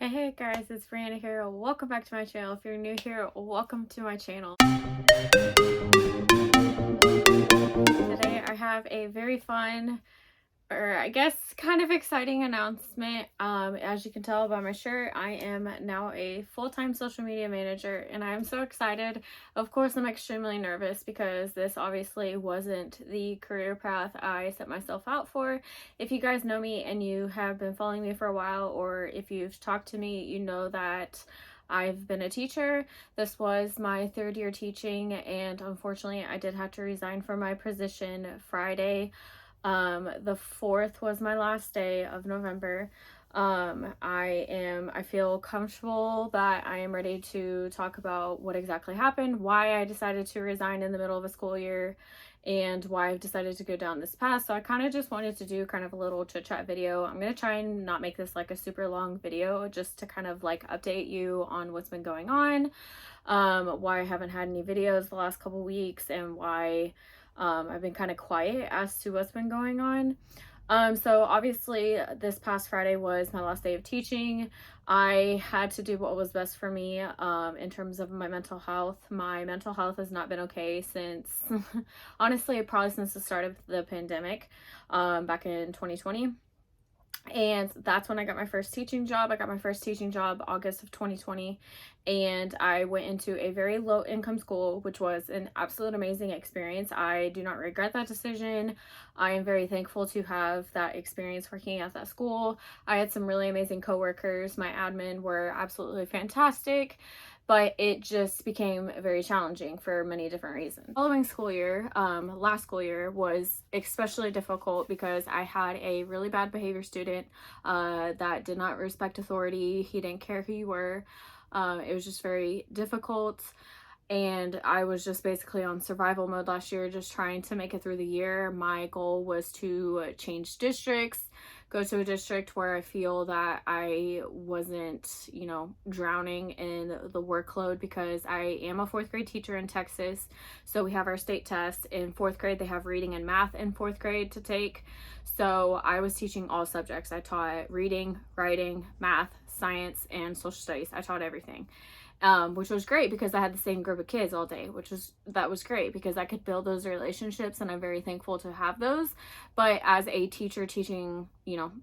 Hey guys, it's Brianna here. Welcome back to my channel. If you're new here, welcome to my channel. Today I have a very fun, or I guess kind of exciting announcement. As you can tell by my shirt, I am now a full-time social media manager, and I am so excited. Of course, I'm extremely nervous because this obviously wasn't the career path I set myself out for. If you guys know me and you have been following me for a while, or if you've talked to me, you know that I've been a teacher. This was my third year teaching, and unfortunately I did have to resign from my position Friday. The 4th was my last day of November. I feel comfortable that I am ready to talk about what exactly happened, why I decided to resign in the middle of a school year, and why I've decided to go down this path. So I kind of just wanted to do kind of a little chit chat video. I'm going to try and not make this like a super long video, just to kind of like update you on what's been going on, why I haven't had any videos the last couple weeks, and why I've been kind of quiet as to what's been going on. So obviously this past Friday was my last day of teaching. I had to do what was best for me in terms of my mental health. My mental health has not been okay since, honestly, probably since the start of the pandemic back in 2020. And that's when I got my first teaching job. I got my first teaching job August of 2020, and I went into a very low income school, which was an absolute amazing experience. I do not regret that decision. I am very thankful to have that experience working at that school. I had some really amazing coworkers. My admin were absolutely fantastic, but it just became very challenging for many different reasons. Following school year, last school year, was especially difficult because I had a really bad behavior student that did not respect authority. He didn't care who you were. It was just very difficult, and I was just basically on survival mode last year, just trying to make it through the year. My goal was to change districts, go to a district where I feel that I wasn't, drowning in the workload, because I am a 4th grade teacher in Texas. So we have our state tests in 4th grade. They have reading and math in 4th grade to take. So I was teaching all subjects. I taught reading, writing, math, science, and social studies. I taught everything. Which was great because I had the same group of kids all day, that was great because I could build those relationships, and I'm very thankful to have those. But as a teacher teaching,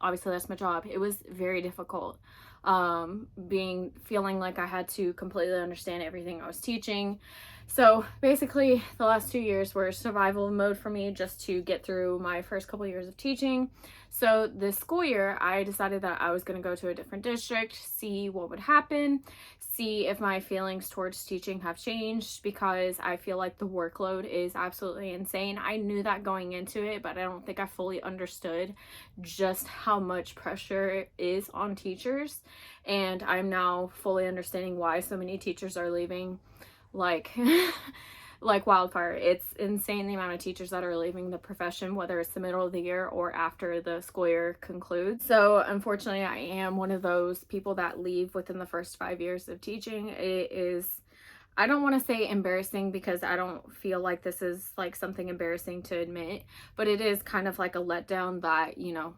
obviously that's my job, it was very difficult. Feeling like I had to completely understand everything I was teaching. So basically the last 2 years were survival mode for me, just to get through my first couple years of teaching. So this school year, I decided that I was going to go to a different district, see what would happen, see if my feelings towards teaching have changed, because I feel like the workload is absolutely insane. I knew that going into it, but I don't think I fully understood just how much pressure is on teachers. And I'm now fully understanding why so many teachers are leaving like wildfire. It's insane the amount of teachers that are leaving the profession, whether it's the middle of the year or after the school year concludes. So unfortunately, I am one of those people that leave within the first 5 years of teaching. It is, I don't want to say embarrassing, because I don't feel like this is like something embarrassing to admit, but it is kind of like a letdown that,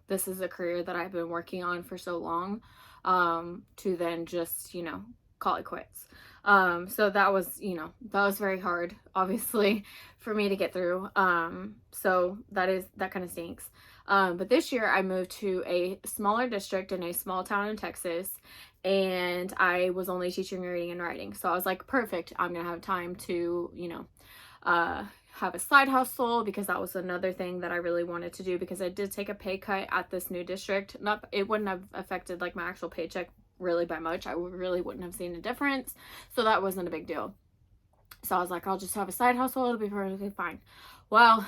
this is a career that I've been working on for so long, to then just, call it quits. So that was very hard, obviously, for me to get through. So that kind of stinks. But this year I moved to a smaller district in a small town in Texas, and I was only teaching reading and writing. So I was like, perfect, I'm gonna have time to, have a side hustle, because that was another thing that I really wanted to do, because I did take a pay cut at this new district. It wouldn't have affected like my actual paycheck really by much. I really wouldn't have seen a difference, so that wasn't a big deal. So I was like, I'll just have a side hustle, it'll be perfectly fine. Well,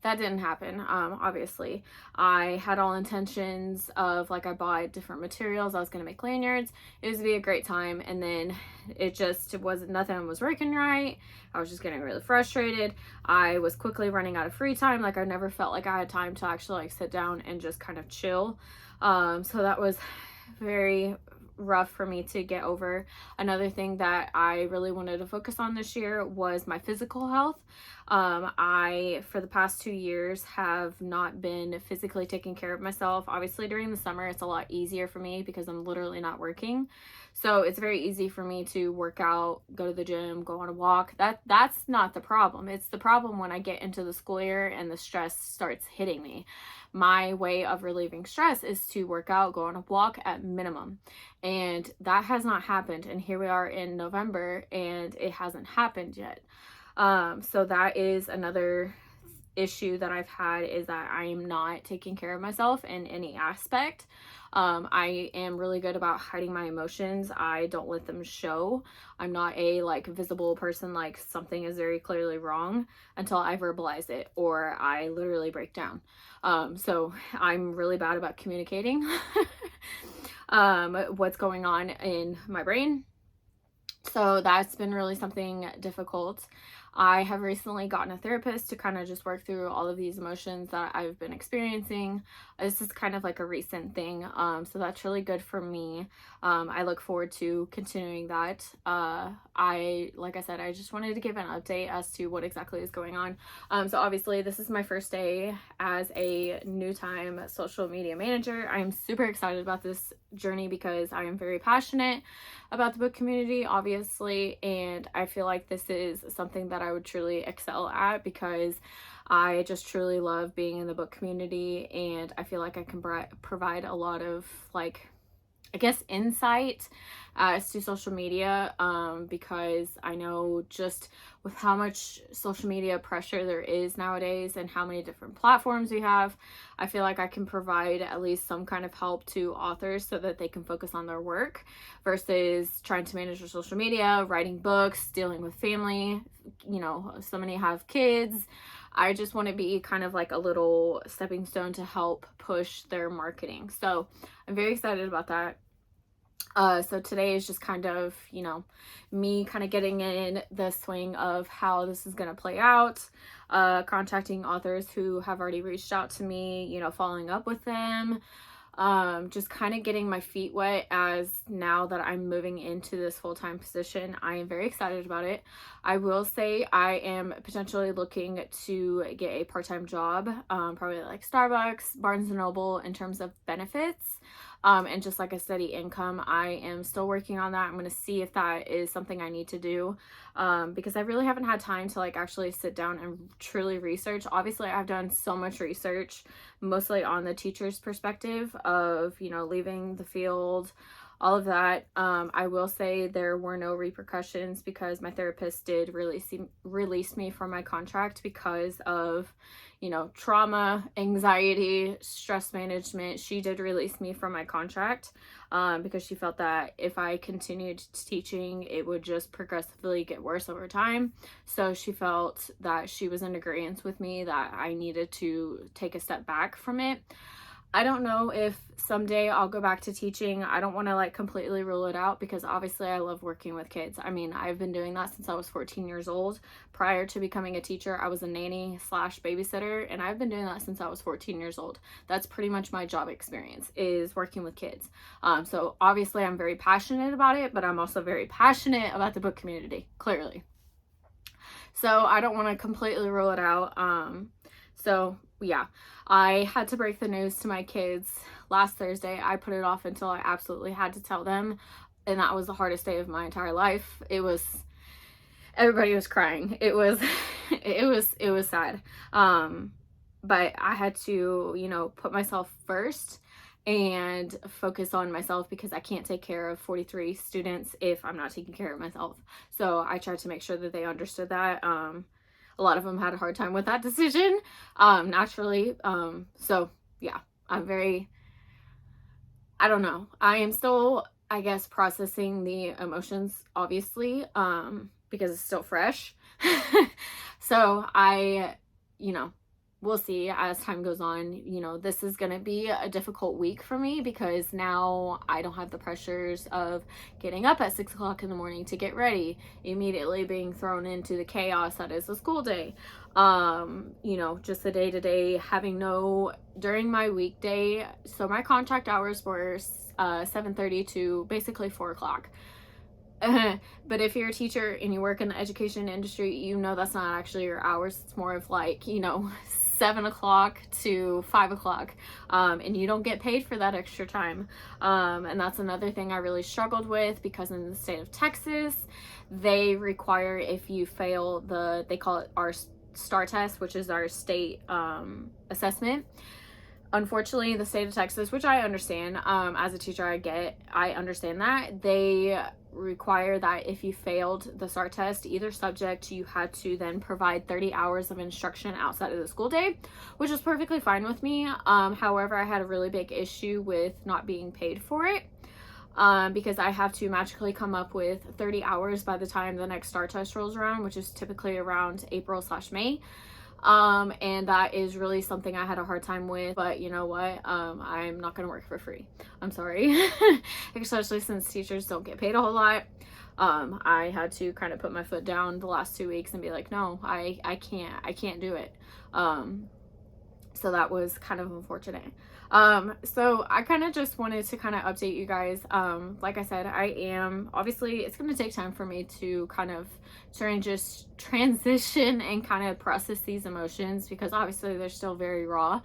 that didn't happen. Obviously I had all intentions of, like, I bought different materials, I was gonna make lanyards, it was gonna be a great time, and then nothing was working right. I was just getting really frustrated. I was quickly running out of free time. Like, I never felt like I had time to actually like sit down and just kind of chill. So that was very rough for me to get over. Another thing that I really wanted to focus on this year was my physical health. I, for the past 2 years, have not been physically taking care of myself. Obviously, during the summer, it's a lot easier for me because I'm literally not working. So it's very easy for me to work out, go to the gym, go on a walk. That's not the problem. It's the problem when I get into the school year and the stress starts hitting me. My way of relieving stress is to work out, go on a walk at minimum. And that has not happened. And here we are in November and it hasn't happened yet. So that is another issue that I've had, is that I am not taking care of myself in any aspect. I am really good about hiding my emotions. I don't let them show. I'm not a like visible person, like something is very clearly wrong until I verbalize it or I literally break down. So I'm really bad about communicating what's going on in my brain. So that's been really something difficult. I have recently gotten a therapist to kind of just work through all of these emotions that I've been experiencing. This is kind of like a recent thing. So that's really good for me. I look forward to continuing that. Like I said, I just wanted to give an update as to what exactly is going on. So obviously this is my first day as a new time social media manager. I'm super excited about this journey because I am very passionate about the book community, obviously, and I feel like this is something that I would truly excel at because I just truly love being in the book community, and I feel like I can provide a lot of, like, I guess, insight as to social media, because I know just with how much social media pressure there is nowadays and how many different platforms we have, I feel like I can provide at least some kind of help to authors so that they can focus on their work versus trying to manage their social media, writing books, dealing with family. You know, so many have kids. I just want to be kind of like a little stepping stone to help push their marketing. So I'm very excited about that. So today is just kind of, you know, me kind of getting in the swing of how this is going to play out, contacting authors who have already reached out to me, you know, following up with them, just kind of getting my feet wet, as now that I'm moving into this full-time position. I am very excited about it. I will say I am potentially looking to get a part-time job, probably like Starbucks, Barnes & Noble, in terms of benefits. And just like a steady income. I am still working on that. I'm going to see if that is something I need to do, because I really haven't had time to like actually sit down and truly research. Obviously, I've done so much research, mostly on the teacher's perspective of, you know, leaving the field, all of that. I will say there were no repercussions because my therapist did release me from my contract because of, you know, trauma, anxiety, stress management. She did release me from my contract because she felt that if I continued teaching, it would just progressively get worse over time. So she felt that she was in agreement with me that I needed to take a step back from it. I don't know if someday I'll go back to teaching. I don't want to like completely rule it out because obviously I love working with kids. I mean, I've been doing that since I was 14 years old. Prior to becoming a teacher, I was a nanny / babysitter, and I've been doing that since I was 14 years old. That's pretty much my job experience, is working with kids. So obviously I'm very passionate about it, but I'm also very passionate about the book community, clearly. So I don't want to completely rule it out. So yeah, I had to break the news to my kids last Thursday. I put it off until I absolutely had to tell them, and that was the hardest day of my entire life. Everybody was crying. It was sad. But I had to, you know, put myself first and focus on myself because I can't take care of 43 students if I'm not taking care of myself. So I tried to make sure that they understood that. A lot of them had a hard time with that decision, naturally. So yeah, I don't know. I am still, I guess, processing the emotions, obviously, because it's still fresh. So you know, we'll see as time goes on. You know, this is going to be a difficult week for me because now I don't have the pressures of getting up at 6 o'clock in the morning to get ready, immediately being thrown into the chaos that is a school day. You know, just the day to day, having during my weekday. So my contract hours were 7:30 to basically 4 o'clock. But if you're a teacher and you work in the education industry, you know that's not actually your hours. It's more of like, 7 o'clock to 5 o'clock, and you don't get paid for that extra time. And that's another thing I really struggled with, because in the state of Texas, they require, if you fail they call it our STAR test, which is our state assessment. Unfortunately, the state of Texas, which I understand, as a teacher, I understand that they require that if you failed the STAR test, either subject, you had to then provide 30 hours of instruction outside of the school day, which is perfectly fine with me. However, I had a really big issue with not being paid for it, because I have to magically come up with 30 hours by the time the next STAR test rolls around, which is typically around April/May. And that is really something I had a hard time with. But you know what, I'm not gonna work for free. I'm sorry. Especially since teachers don't get paid a whole lot. I had to kind of put my foot down the last 2 weeks and be like, no, I can't do it. So that was kind of unfortunate. So I kind of just wanted to kind of update you guys. Like I said, obviously it's going to take time for me to kind of transition and kind of process these emotions, because obviously they're still very raw.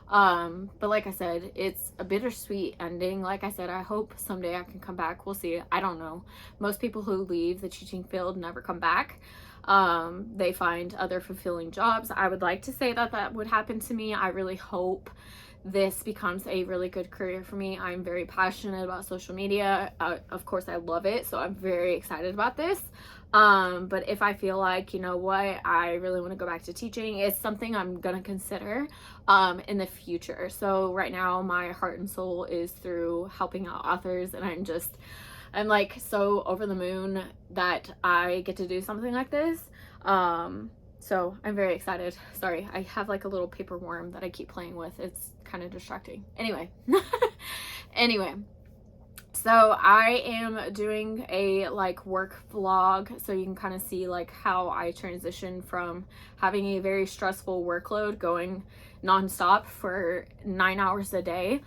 But like I said, it's a bittersweet ending. Like I said, I hope someday I can come back. We'll see. I don't know. Most people who leave the teaching field never come back. They find other fulfilling jobs. I would like to say that would happen to me. I really hope this becomes a really good career for me. I'm very passionate about social media. Of course, I love it, so I'm very excited about this. But if I feel like, you know what, I really want to go back to teaching, it's something I'm gonna consider in the future. So right now, my heart and soul is through helping out authors, and I'm like so over the moon that I get to do something like this. So I'm very excited. Sorry, I have like a little paper worm that I keep playing with. It's kind of distracting. Anyway, so I am doing a like work vlog, so you can kind of see like how I transition from having a very stressful workload going nonstop for 9 hours a day,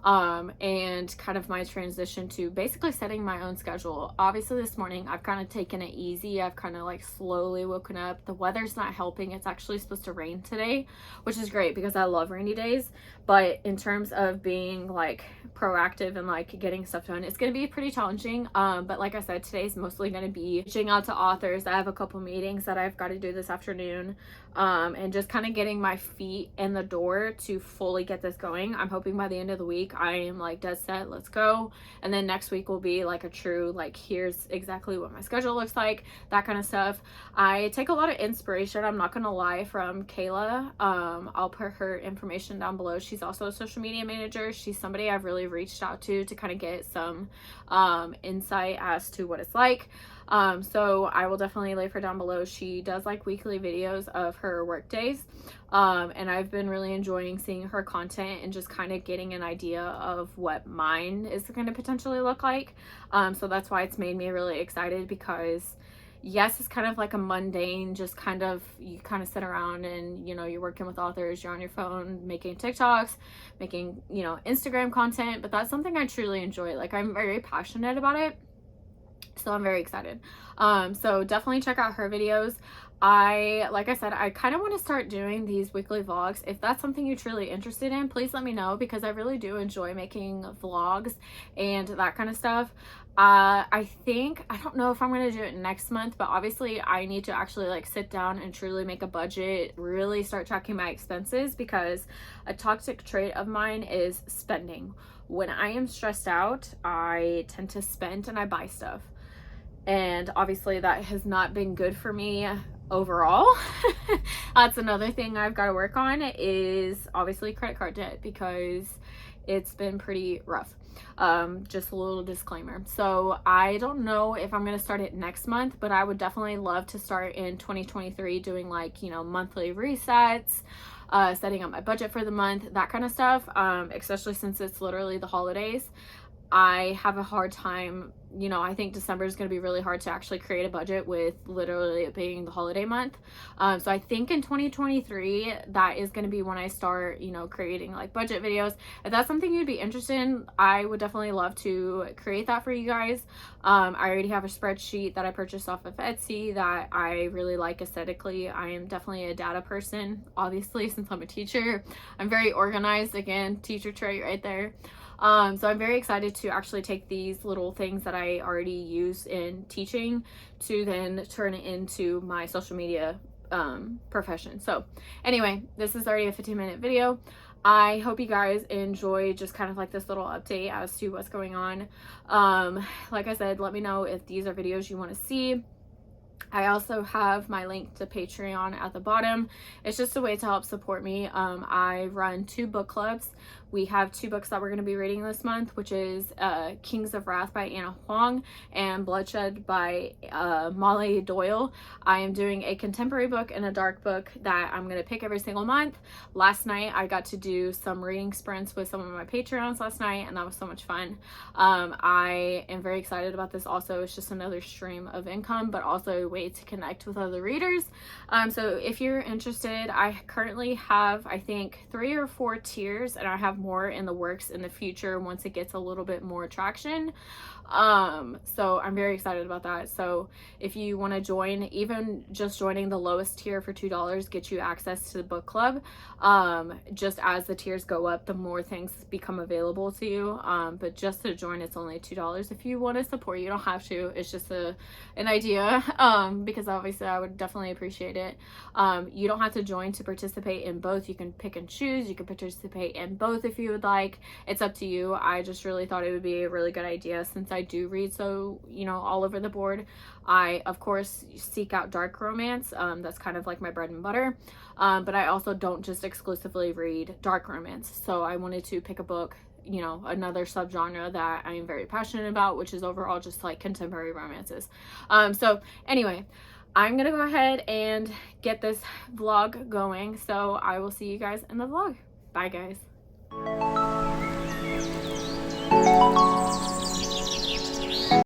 and kind of my transition to basically setting my own schedule. Obviously this morning I've kind of taken it easy. I've kind of like slowly woken up. The weather's not helping. It's actually supposed to rain today, which is great because I love rainy days. But in terms of being like proactive and like getting stuff done, it's going to be pretty challenging. But like I said, today's mostly going to be reaching out to authors. I have a couple meetings that I've got to do this afternoon, and just kind of getting my feet in the door to fully get this going. I'm hoping by the end of the week I am like dead set, let's go. And then next week will be like a true like, here's exactly what my schedule looks like, that kind of stuff. I take a lot of inspiration, I'm not gonna lie, from Kayla. I'll put her information down below. She's also a social media manager. She's somebody I've really reached out to kind of get some insight as to what it's like. So I will definitely leave her down below. She does like weekly videos of her work days. And I've been really enjoying seeing her content and just kind of getting an idea of what mine is going to potentially look like. So that's why it's made me really excited, because yes, it's kind of like a mundane, just kind of, you kind of sit around and, you know, you're working with authors, you're on your phone, making TikToks, making, you know, Instagram content, but that's something I truly enjoy. Like, I'm very passionate about it. So I'm very excited. So definitely check out her videos. Like I said, I kind of want to start doing these weekly vlogs. If that's something you're truly interested in, please let me know, because I really do enjoy making vlogs and that kind of stuff. I don't know if I'm going to do it next month, but obviously I need to actually like sit down and truly make a budget, really start tracking my expenses, because a toxic trait of mine is spending. When I am stressed out, I tend to spend and I buy stuff. And obviously that has not been good for me overall. That's another thing I've got to work on, is obviously credit card debt, because it's been pretty rough. Just a little disclaimer. So I don't know if I'm going to start it next month, but I would definitely love to start in 2023 doing like, you know, monthly resets, setting up my budget for the month, that kind of stuff, especially since it's literally the holidays. I have a hard time, you know, I think December is going to be really hard to actually create a budget with literally it being the holiday month. So I think in 2023, that is going to be when I start, you know, creating like budget videos. If that's something you'd be interested in, I would definitely love to create that for you guys. I already have a spreadsheet that I purchased off of Etsy that I really like aesthetically. I am definitely a data person, obviously, since I'm a teacher. I'm very organized, again, teacher trait right there. So I'm very excited to actually take these little things that I already use in teaching to then turn it into my social media profession. So anyway, this is already a 15-minute video. I hope you guys enjoy just kind of like this little update as to what's going on. Like I said, let me know if these are videos you want to see. I also have my link to Patreon at the bottom. It's just a way to help support me. I run 2 book clubs. We have 2 books that we're going to be reading this month, which is Kings of Wrath by Anna Huang and Bloodshed by Molly Doyle. I am doing a contemporary book and a dark book that I'm going to pick every single month. Last night I got to do some reading sprints with some of my Patreons last night, and that was so much fun. I am very excited about this also. It's just another stream of income, but also a way to connect with other readers. So if you're interested, I currently have, I think, 3 or 4 tiers, and I have more in the works in the future once it gets a little bit more traction. So I'm very excited about that. So if you want to join, even just joining the lowest tier for $2 gets you access to the book club. Just as the tiers go up, the more things become available to you. But just to join, it's only $2. If you want to support, you don't have to. It's just an idea. Because obviously I would definitely appreciate it. You don't have to join to participate in both. You can pick and choose. You can participate in both if you would like. It's up to you. I just really thought it would be a really good idea since I do read so, you know, all over the board. I, of course, seek out dark romance. That's kind of like my bread and butter. But I also don't just exclusively read dark romance. So I wanted to pick a book, you know, another subgenre that I am very passionate about, which is overall just like contemporary romances. So anyway, I'm gonna go ahead and get this vlog going. So I will see you guys in the vlog. Bye, guys.